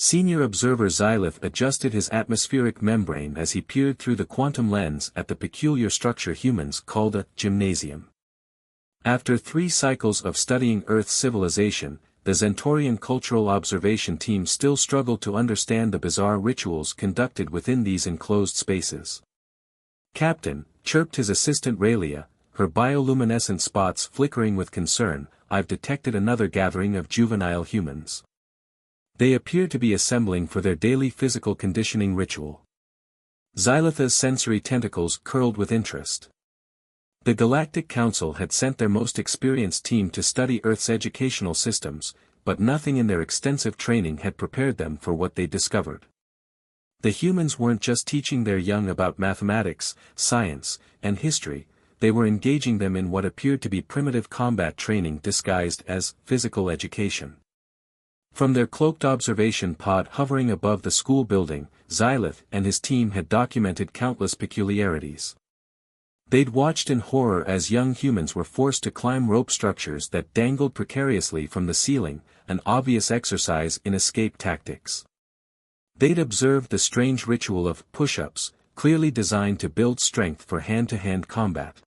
Senior observer Xylith adjusted his atmospheric membrane as he peered through the quantum lens at the peculiar structure humans called a gymnasium. After 3 cycles of studying Earth's civilization, the Zentorian Cultural Observation Team still struggled to understand the bizarre rituals conducted within these enclosed spaces. "Captain," chirped his assistant Raylia, her bioluminescent spots flickering with concern, "I've detected another gathering of juvenile humans. They appear to be assembling for their daily physical conditioning ritual." Xylitha's sensory tentacles curled with interest. The Galactic Council had sent their most experienced team to study Earth's educational systems, but nothing in their extensive training had prepared them for what they discovered. The humans weren't just teaching their young about mathematics, science, and history, they were engaging them in what appeared to be primitive combat training disguised as physical education. From their cloaked observation pod hovering above the school building, Xylith and his team had documented countless peculiarities. They'd watched in horror as young humans were forced to climb rope structures that dangled precariously from the ceiling, an obvious exercise in escape tactics. They'd observed the strange ritual of push-ups, clearly designed to build strength for hand-to-hand combat.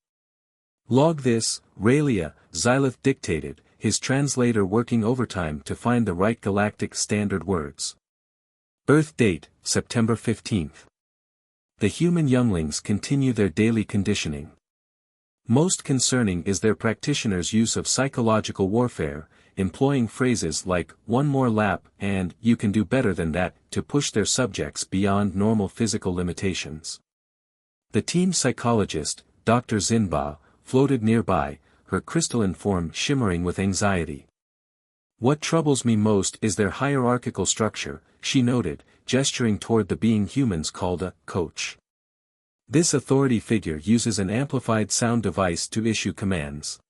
"Log this, Raylia," Xylith dictated, his translator working overtime to find the right galactic standard words. Earth date, September 15th. The human younglings continue their daily conditioning. Most concerning is their practitioners' use of psychological warfare, employing phrases like, "one more lap," and, "you can do better than that," to push their subjects beyond normal physical limitations. The team psychologist, Dr. Zinba, floated nearby, her crystalline form shimmering with anxiety. "What troubles me most is their hierarchical structure," she noted, gesturing toward the being humans called a coach. This authority figure uses an amplified sound device to issue commands.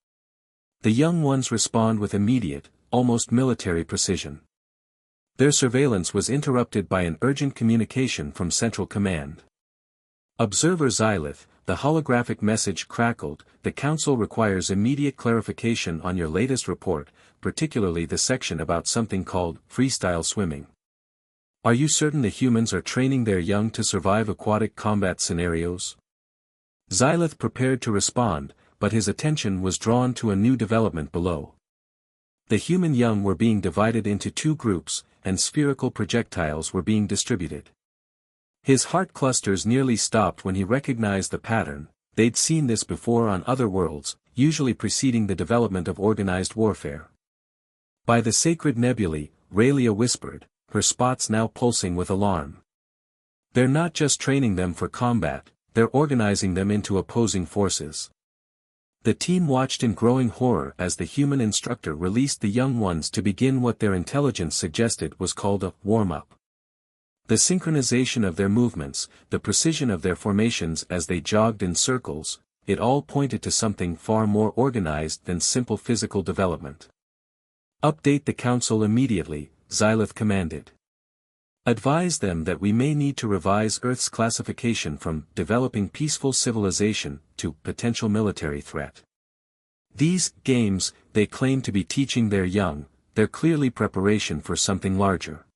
The young ones respond with immediate, almost military precision. Their surveillance was interrupted by an urgent communication from Central Command. "Observer Xylith," the holographic message crackled, "the Council requires immediate clarification on your latest report, particularly the section about something called freestyle swimming. Are you certain the humans are training their young to survive aquatic combat scenarios?" Xylith prepared to respond, but his attention was drawn to a new development below. The human young were being divided into 2 groups, and spherical projectiles were being distributed. His heart clusters nearly stopped when he recognized the pattern. They'd seen this before on other worlds, usually preceding the development of organized warfare. "By the sacred nebulae," Raylia whispered, her spots now pulsing with alarm. "They're not just training them for combat, they're organizing them into opposing forces." The team watched in growing horror as the human instructor released the young ones to begin what their intelligence suggested was called a warm-up. The synchronization of their movements, the precision of their formations as they jogged in circles, it all pointed to something far more organized than simple physical development. "Update the Council immediately," Xylith commanded. "Advise them that we may need to revise Earth's classification from developing peaceful civilization to potential military threat. These games, they claim to be teaching their young, they're clearly preparation for something larger."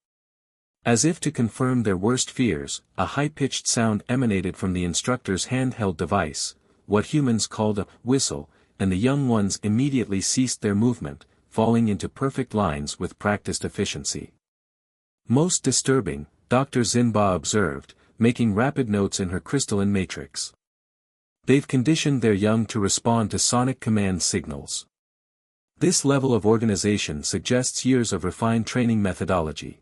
As if to confirm their worst fears, a high-pitched sound emanated from the instructor's handheld device, what humans called a whistle, and the young ones immediately ceased their movement, falling into perfect lines with practiced efficiency. "Most disturbing," Dr. Zinba observed, making rapid notes in her crystalline matrix. "They've conditioned their young to respond to sonic command signals. This level of organization suggests years of refined training methodology.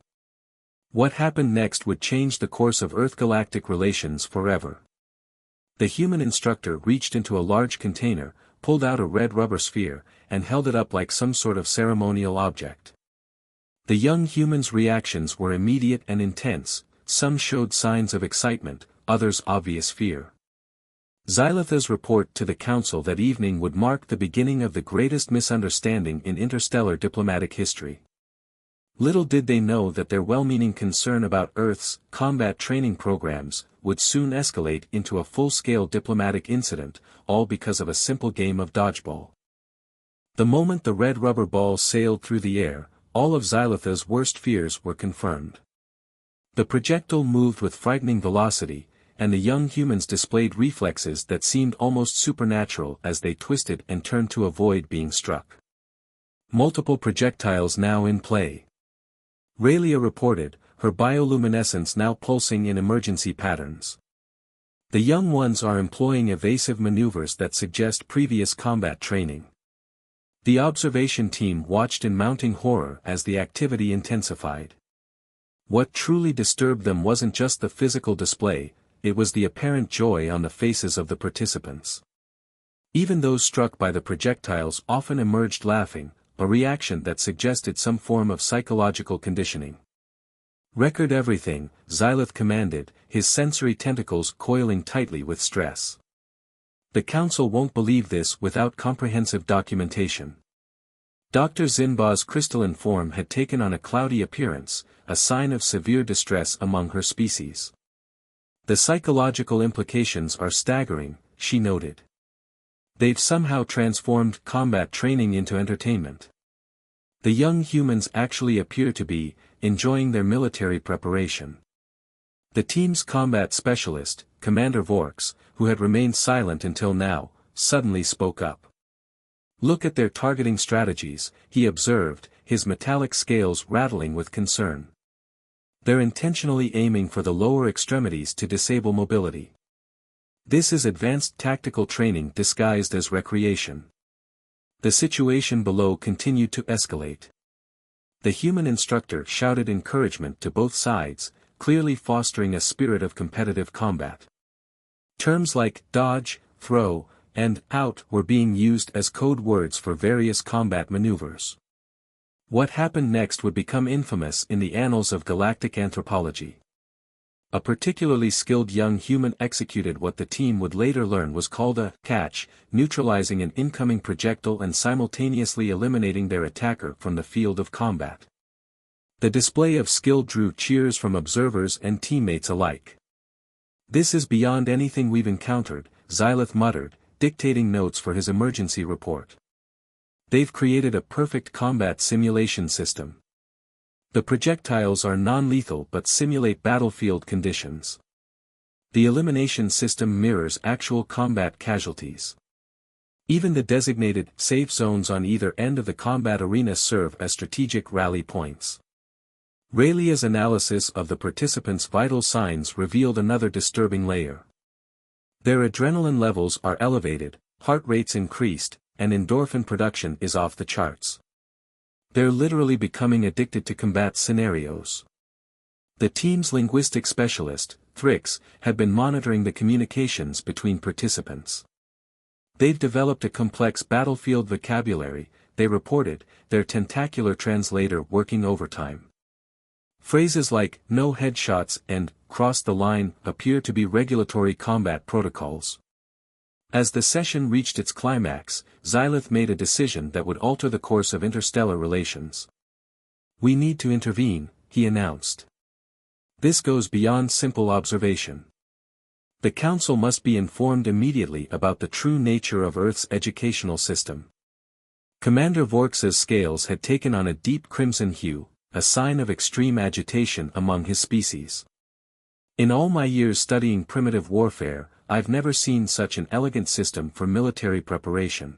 What happened next would change the course of Earth-galactic relations forever." The human instructor reached into a large container, pulled out a red rubber sphere, and held it up like some sort of ceremonial object. The young humans' reactions were immediate and intense, some showed signs of excitement, others obvious fear. Xylitha's report to the Council that evening would mark the beginning of the greatest misunderstanding in interstellar diplomatic history. Little did they know that their well-meaning concern about Earth's combat training programs would soon escalate into a full-scale diplomatic incident, all because of a simple game of dodgeball. The moment the red rubber ball sailed through the air, all of Xylitha's worst fears were confirmed. The projectile moved with frightening velocity, and the young humans displayed reflexes that seemed almost supernatural as they twisted and turned to avoid being struck. Multiple projectiles now in play. Raylia reported, her bioluminescence now pulsing in emergency patterns. The young ones are employing evasive maneuvers that suggest previous combat training. The observation team watched in mounting horror as the activity intensified. What truly disturbed them wasn't just the physical display, it was the apparent joy on the faces of the participants. Even those struck by the projectiles often emerged laughing, a reaction that suggested some form of psychological conditioning. "Record everything," Xylith commanded, his sensory tentacles coiling tightly with stress. "The Council won't believe this without comprehensive documentation." Dr. Zinba's crystalline form had taken on a cloudy appearance, a sign of severe distress among her species. "The psychological implications are staggering," she noted. "They've somehow transformed combat training into entertainment. The young humans actually appear to be enjoying their military preparation." The team's combat specialist, Commander Vorks, who had remained silent until now, suddenly spoke up. "Look at their targeting strategies," he observed, his metallic scales rattling with concern. "They're intentionally aiming for the lower extremities to disable mobility. This is advanced tactical training disguised as recreation." The situation below continued to escalate. The human instructor shouted encouragement to both sides, clearly fostering a spirit of competitive combat. Terms like dodge, throw, and out were being used as code words for various combat maneuvers. What happened next would become infamous in the annals of galactic anthropology. A particularly skilled young human executed what the team would later learn was called a catch, neutralizing an incoming projectile and simultaneously eliminating their attacker from the field of combat. The display of skill drew cheers from observers and teammates alike. "This is beyond anything we've encountered," Xylith muttered, dictating notes for his emergency report. "They've created a perfect combat simulation system. The projectiles are non-lethal but simulate battlefield conditions. The elimination system mirrors actual combat casualties. Even the designated safe zones on either end of the combat arena serve as strategic rally points." Raylia's analysis of the participants' vital signs revealed another disturbing layer. Their adrenaline levels are elevated, heart rates increased, and endorphin production is off the charts. They're literally becoming addicted to combat scenarios. The team's linguistic specialist, Thrix, had been monitoring the communications between participants. "They've developed a complex battlefield vocabulary," they reported, their tentacular translator working overtime. Phrases like "no headshots" and "cross the line" appear to be regulatory combat protocols. As the session reached its climax, Xylith made a decision that would alter the course of interstellar relations. "We need to intervene," he announced. "This goes beyond simple observation. The Council must be informed immediately about the true nature of Earth's educational system." Commander Vorks's scales had taken on a deep crimson hue, a sign of extreme agitation among his species. "In all my years studying primitive warfare, I've never seen such an elegant system for military preparation.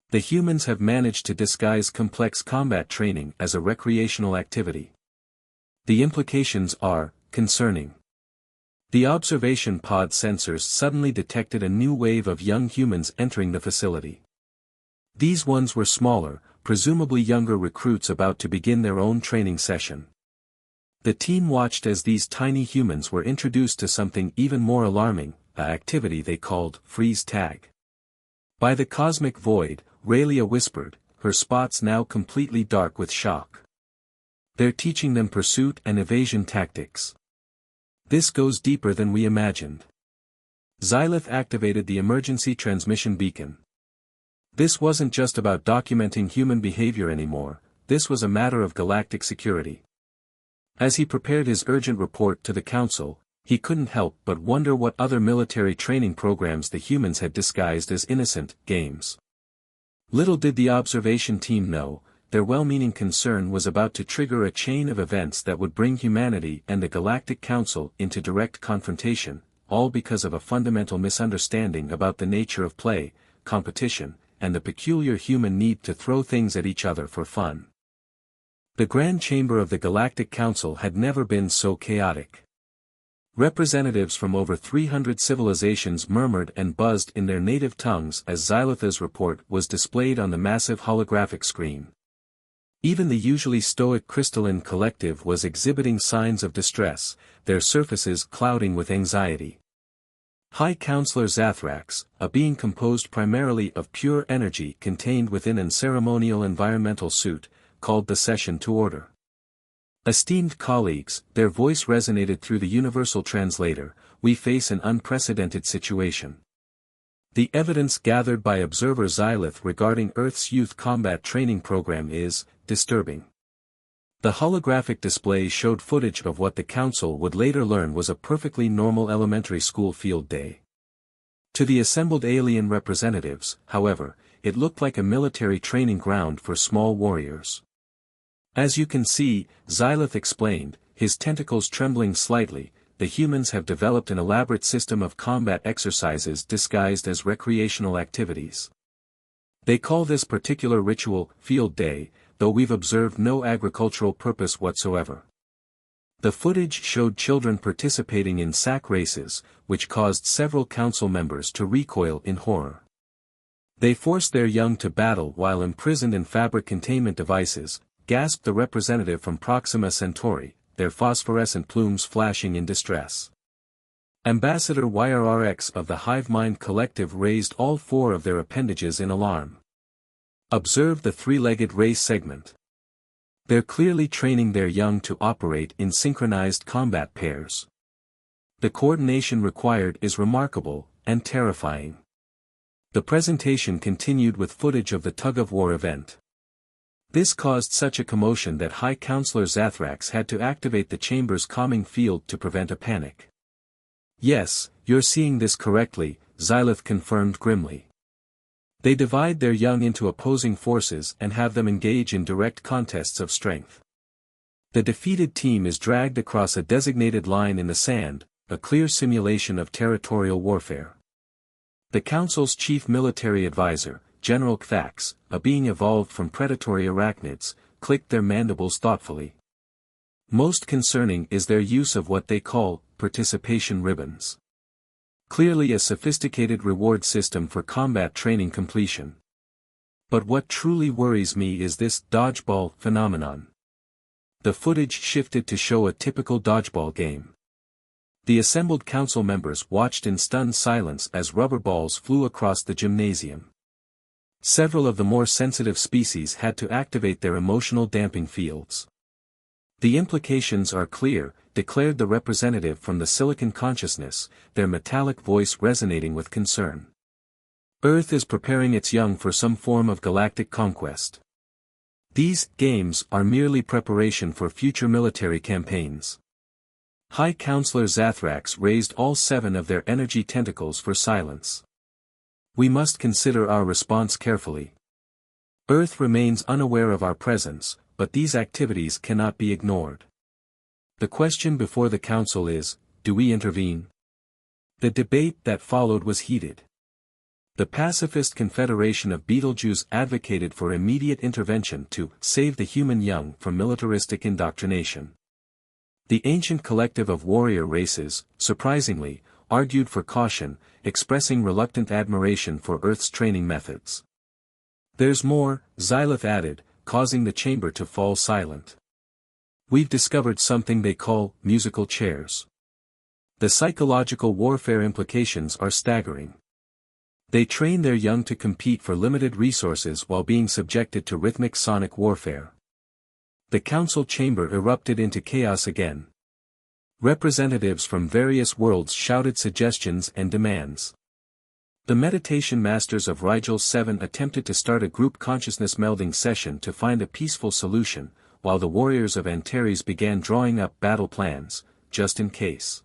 The humans have managed to disguise complex combat training as a recreational activity. The implications are concerning." The observation pod sensors suddenly detected a new wave of young humans entering the facility. These ones were smaller, presumably younger recruits about to begin their own training session. The team watched as these tiny humans were introduced to something even more alarming, an activity they called freeze tag. "By the cosmic void," Raylia whispered, her spots now completely dark with shock. "They're teaching them pursuit and evasion tactics. This goes deeper than we imagined." Xylith activated the emergency transmission beacon. This wasn't just about documenting human behavior anymore, this was a matter of galactic security. As he prepared his urgent report to the Council, he couldn't help but wonder what other military training programs the humans had disguised as innocent games. Little did the observation team know, their well-meaning concern was about to trigger a chain of events that would bring humanity and the Galactic Council into direct confrontation, all because of a fundamental misunderstanding about the nature of play, competition, and the peculiar human need to throw things at each other for fun. The Grand Chamber of the Galactic Council had never been so chaotic. Representatives from over 300 civilizations murmured and buzzed in their native tongues as Xylothe's report was displayed on the massive holographic screen. Even the usually stoic crystalline collective was exhibiting signs of distress, their surfaces clouding with anxiety. High Counselor Zathrax, a being composed primarily of pure energy contained within an ceremonial environmental suit, called the session to order. Esteemed colleagues, their voice resonated through the universal translator, we face an unprecedented situation. The evidence gathered by observer Xyloth regarding Earth's youth combat training program is disturbing. The holographic display showed footage of what the Council would later learn was a perfectly normal elementary school field day. To the assembled alien representatives, however, it looked like a military training ground for small warriors. As you can see, Xyloth explained, his tentacles trembling slightly, the humans have developed an elaborate system of combat exercises disguised as recreational activities. They call this particular ritual, Field Day, though we've observed no agricultural purpose whatsoever. The footage showed children participating in sack races, which caused several council members to recoil in horror. They forced their young to battle while imprisoned in fabric containment devices, gasped the representative from Proxima Centauri, their phosphorescent plumes flashing in distress. Ambassador YRRX of the Hive Mind Collective raised all four of their appendages in alarm. Observe the three-legged race segment. They're clearly training their young to operate in synchronized combat pairs. The coordination required is remarkable, and terrifying. The presentation continued with footage of the tug-of-war event. This caused such a commotion that High Counselor Zathrax had to activate the chamber's calming field to prevent a panic. Yes, you're seeing this correctly, Xyloth confirmed grimly. They divide their young into opposing forces and have them engage in direct contests of strength. The defeated team is dragged across a designated line in the sand, a clear simulation of territorial warfare. The Council's chief military advisor, General Cthax, a being evolved from predatory arachnids, clicked their mandibles thoughtfully. Most concerning is their use of what they call participation ribbons. Clearly a sophisticated reward system for combat training completion. But what truly worries me is this dodgeball phenomenon. The footage shifted to show a typical dodgeball game. The assembled council members watched in stunned silence as rubber balls flew across the gymnasium. Several of the more sensitive species had to activate their emotional damping fields. The implications are clear, declared the representative from the Silicon Consciousness, their metallic voice resonating with concern. Earth is preparing its young for some form of galactic conquest. These games are merely preparation for future military campaigns. High Counselor Zathrax raised all 7 of their energy tentacles for silence. We must consider our response carefully. Earth remains unaware of our presence, but these activities cannot be ignored. The question before the Council is, do we intervene? The debate that followed was heated. The Pacifist Confederation of Betelgeuse advocated for immediate intervention to save the human young from militaristic indoctrination. The ancient collective of warrior races, surprisingly, argued for caution, expressing reluctant admiration for Earth's training methods. There's more, Xyloth added, causing the chamber to fall silent. We've discovered something they call musical chairs. The psychological warfare implications are staggering. They train their young to compete for limited resources while being subjected to rhythmic sonic warfare. The council chamber erupted into chaos again. Representatives from various worlds shouted suggestions and demands. The meditation masters of Rigel 7 attempted to start a group consciousness melding session to find a peaceful solution, while the warriors of Antares began drawing up battle plans, just in case.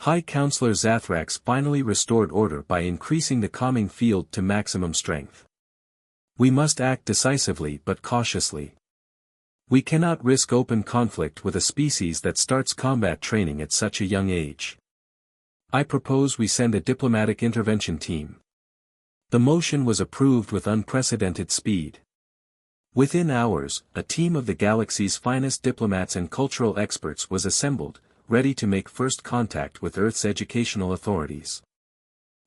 High Counselor Zathrax finally restored order by increasing the calming field to maximum strength. We must act decisively but cautiously. We cannot risk open conflict with a species that starts combat training at such a young age. I propose we send a diplomatic intervention team. The motion was approved with unprecedented speed. Within hours, a team of the galaxy's finest diplomats and cultural experts was assembled, ready to make first contact with Earth's educational authorities.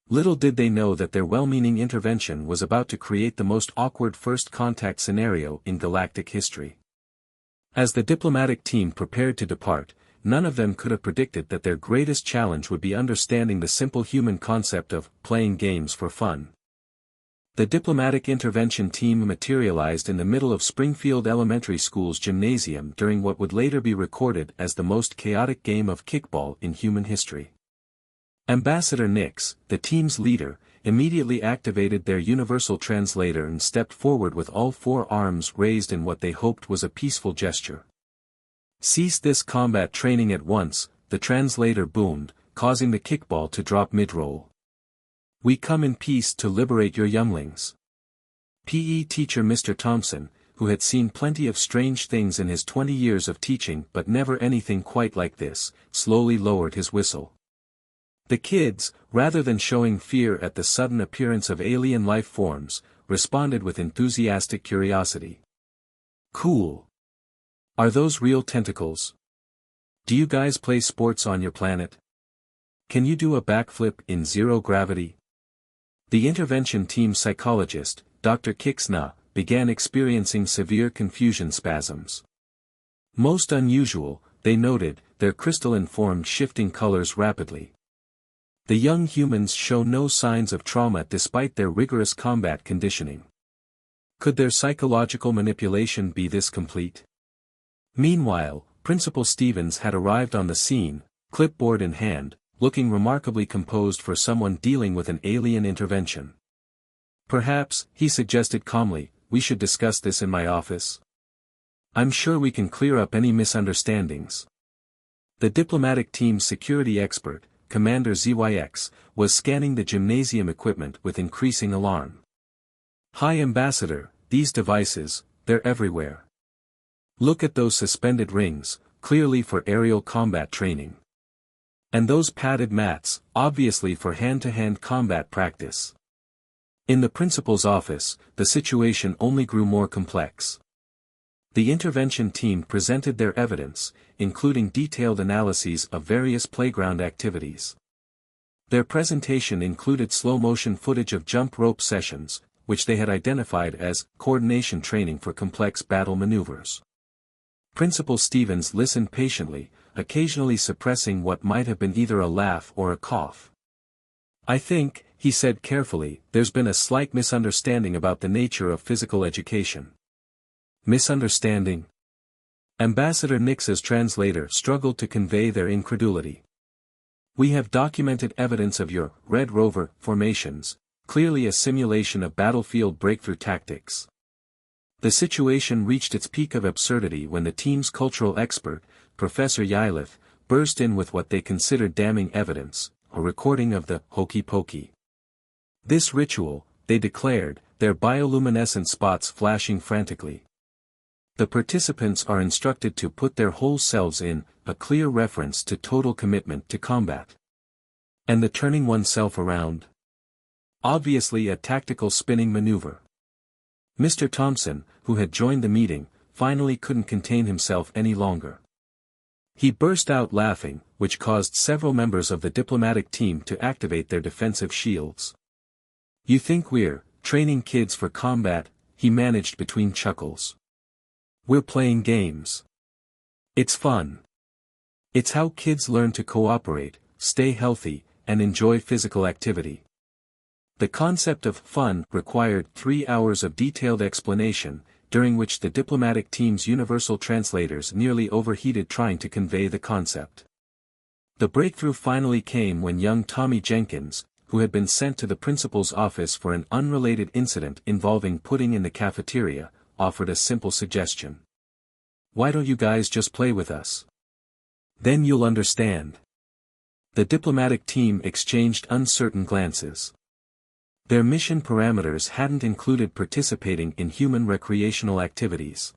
Little did they know that their well-meaning intervention was about to create the most awkward first contact scenario in galactic history. As the diplomatic team prepared to depart, none of them could have predicted that their greatest challenge would be understanding the simple human concept of playing games for fun. The diplomatic intervention team materialized in the middle of Springfield Elementary School's gymnasium during what would later be recorded as the most chaotic game of kickball in human history. Ambassador Nix, the team's leader, immediately activated their universal translator and stepped forward with all four arms raised in what they hoped was a peaceful gesture. "Cease this combat training at once," the translator boomed, causing the kickball to drop mid-roll. "We come in peace to liberate your younglings." PE teacher Mr. Thompson, who had seen plenty of strange things in his 20 years of teaching but never anything quite like this, slowly lowered his whistle. The kids, rather than showing fear at the sudden appearance of alien life forms, responded with enthusiastic curiosity. "Cool. Are those real tentacles? Do you guys play sports on your planet? Can you do a backflip in zero gravity?" The intervention team psychologist, Dr. Kixna, began experiencing severe confusion spasms. Most unusual, they noted, their crystalline formed shifting colors rapidly. The young humans show no signs of trauma despite their rigorous combat conditioning. Could their psychological manipulation be this complete? Meanwhile, Principal Stevens had arrived on the scene, clipboard in hand, looking remarkably composed for someone dealing with an alien intervention. "Perhaps," he suggested calmly, "we should discuss this in my office. I'm sure we can clear up any misunderstandings." The diplomatic team's security expert, Commander ZYX, was scanning the gymnasium equipment with increasing alarm. "Hi Ambassador, these devices, they're everywhere. Look at those suspended rings, clearly for aerial combat training. And those padded mats, obviously for hand-to-hand combat practice." In the principal's office, the situation only grew more complex. The intervention team presented their evidence, including detailed analyses of various playground activities. Their presentation included slow-motion footage of jump rope sessions, which they had identified as coordination training for complex battle maneuvers. Principal Stevens listened patiently, occasionally suppressing what might have been either a laugh or a cough. "I think," he said carefully, "there's been a slight misunderstanding about the nature of physical education." "Misunderstanding?" Ambassador Nix's translator struggled to convey their incredulity. "We have documented evidence of your Red Rover formations, clearly a simulation of battlefield breakthrough tactics." The situation reached its peak of absurdity when the team's cultural expert, Professor Yilith, burst in with what they considered damning evidence, a recording of the hokey pokey. This ritual, they declared, their bioluminescent spots flashing frantically. The participants are instructed to put their whole selves in, a clear reference to total commitment to combat. And the turning oneself around? Obviously a tactical spinning maneuver. Mr. Thompson, who had joined the meeting, finally couldn't contain himself any longer. He burst out laughing, which caused several members of the diplomatic team to activate their defensive shields. "You think we're training kids for combat?" he managed between chuckles. "We're playing games. It's fun. It's how kids learn to cooperate, stay healthy, and enjoy physical activity." The concept of fun required 3 hours of detailed explanation, during which the diplomatic team's universal translators nearly overheated trying to convey the concept. The breakthrough finally came when young Tommy Jenkins, who had been sent to the principal's office for an unrelated incident involving pudding in the cafeteria, offered a simple suggestion. "Why don't you guys just play with us? Then you'll understand." The diplomatic team exchanged uncertain glances. Their mission parameters hadn't included participating in human recreational activities.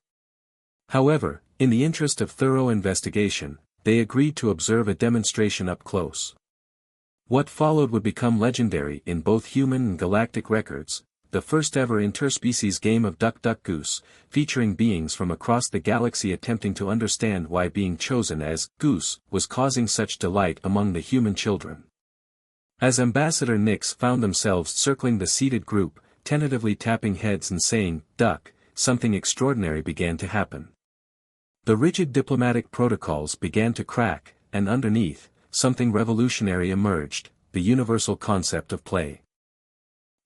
However, in the interest of thorough investigation, they agreed to observe a demonstration up close. What followed would become legendary in both human and galactic records, the first ever interspecies game of Duck Duck Goose, featuring beings from across the galaxy attempting to understand why being chosen as Goose was causing such delight among the human children. As Ambassador Nix found themselves circling the seated group, tentatively tapping heads and saying, "Duck," something extraordinary began to happen. The rigid diplomatic protocols began to crack, and underneath, something revolutionary emerged, the universal concept of play.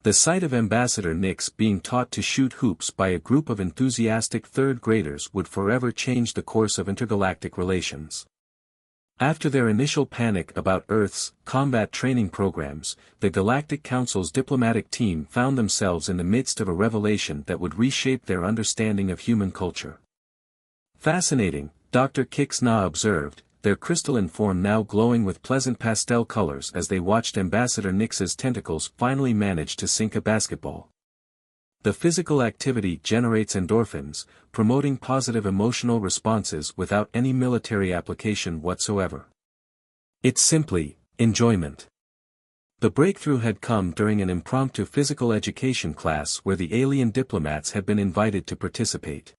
The sight of Ambassador Nix being taught to shoot hoops by a group of enthusiastic third graders would forever change the course of intergalactic relations. After their initial panic about Earth's combat training programs, the Galactic Council's diplomatic team found themselves in the midst of a revelation that would reshape their understanding of human culture. "Fascinating," Dr. Kix-Na observed, their crystalline form now glowing with pleasant pastel colors as they watched Ambassador Nix's tentacles finally manage to sink a basketball. The physical activity generates endorphins, promoting positive emotional responses without any military application whatsoever. It's simply enjoyment. The breakthrough had come during an impromptu physical education class where the alien diplomats had been invited to participate.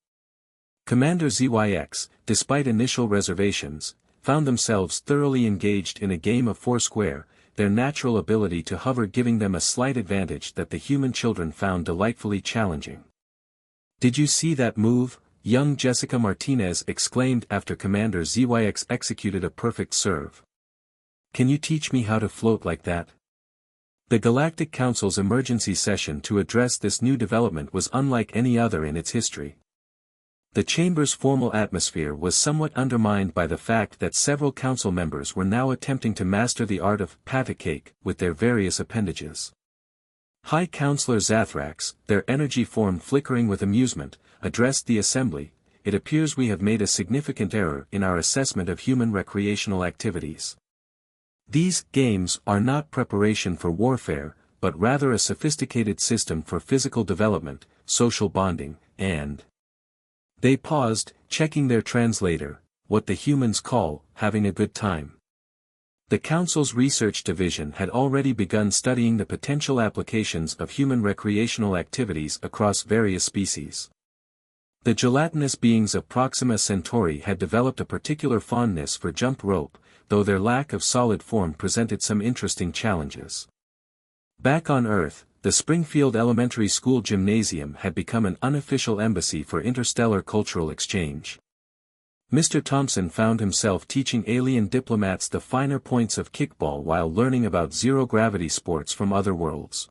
Commander ZYX, despite initial reservations, found themselves thoroughly engaged in a game of Foursquare, their natural ability to hover giving them a slight advantage that the human children found delightfully challenging. "Did you see that move?" young Jessica Martinez exclaimed after Commander ZYX executed a perfect serve. "Can you teach me how to float like that?" The Galactic Council's emergency session to address this new development was unlike any other in its history. The chamber's formal atmosphere was somewhat undermined by the fact that several council members were now attempting to master the art of pat-a-cake with their various appendages. High Counselor Zathrax, their energy form flickering with amusement, addressed the assembly. "It appears we have made a significant error in our assessment of human recreational activities. These games are not preparation for warfare, but rather a sophisticated system for physical development, social bonding, and..." They paused, checking their translator, what the humans call having a good time. The Council's research division had already begun studying the potential applications of human recreational activities across various species. The gelatinous beings of Proxima Centauri had developed a particular fondness for jump rope, though their lack of solid form presented some interesting challenges. Back on Earth, the Springfield Elementary School Gymnasium had become an unofficial embassy for interstellar cultural exchange. Mr. Thompson found himself teaching alien diplomats the finer points of kickball while learning about zero-gravity sports from other worlds.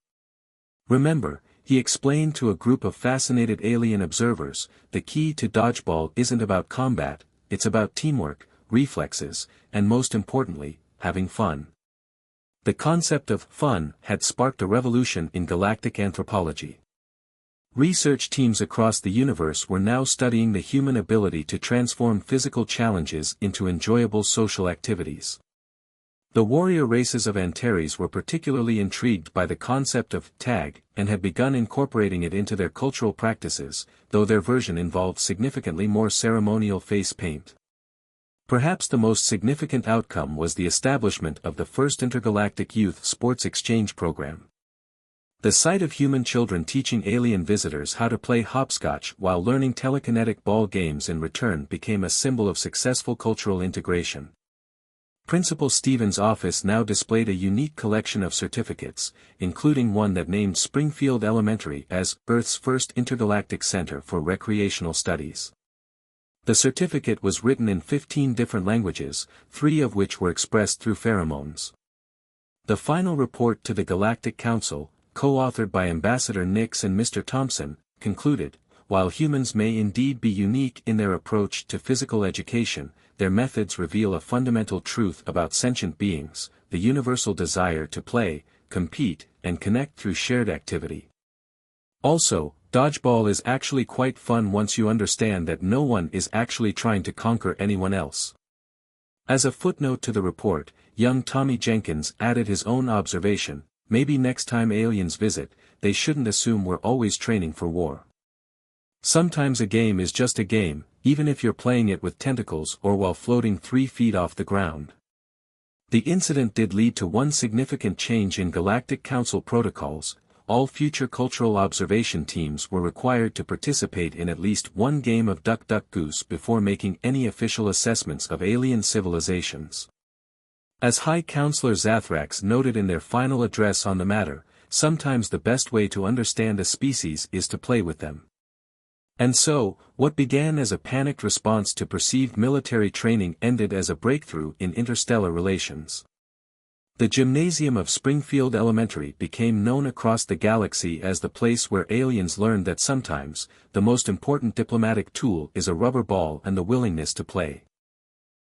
"Remember," he explained to a group of fascinated alien observers, "the key to dodgeball isn't about combat, it's about teamwork, reflexes, and most importantly, having fun." The concept of fun had sparked a revolution in galactic anthropology. Research teams across the universe were now studying the human ability to transform physical challenges into enjoyable social activities. The warrior races of Antares were particularly intrigued by the concept of tag and had begun incorporating it into their cultural practices, though their version involved significantly more ceremonial face paint. Perhaps the most significant outcome was the establishment of the first intergalactic youth sports exchange program. The sight of human children teaching alien visitors how to play hopscotch while learning telekinetic ball games in return became a symbol of successful cultural integration. Principal Stevens' office now displayed a unique collection of certificates, including one that named Springfield Elementary as Earth's first intergalactic center for recreational studies. The certificate was written in 15 different languages, 3 of which were expressed through pheromones. The final report to the Galactic Council, co-authored by Ambassador Nix and Mr. Thompson, concluded, "While humans may indeed be unique in their approach to physical education, their methods reveal a fundamental truth about sentient beings, the universal desire to play, compete, and connect through shared activity. Also, dodgeball is actually quite fun once you understand that no one is actually trying to conquer anyone else." As a footnote to the report, young Tommy Jenkins added his own observation, maybe next time aliens visit, they shouldn't assume we're always training for war. Sometimes a game is just a game, even if you're playing it with tentacles or while floating 3 feet off the ground. The incident did lead to one significant change in Galactic Council protocols. All future cultural observation teams were required to participate in at least one game of Duck Duck Goose before making any official assessments of alien civilizations. As High Counselor Zathrax noted in their final address on the matter, sometimes the best way to understand a species is to play with them. And so, what began as a panicked response to perceived military training ended as a breakthrough in interstellar relations. The gymnasium of Springfield Elementary became known across the galaxy as the place where aliens learned that sometimes, the most important diplomatic tool is a rubber ball and the willingness to play.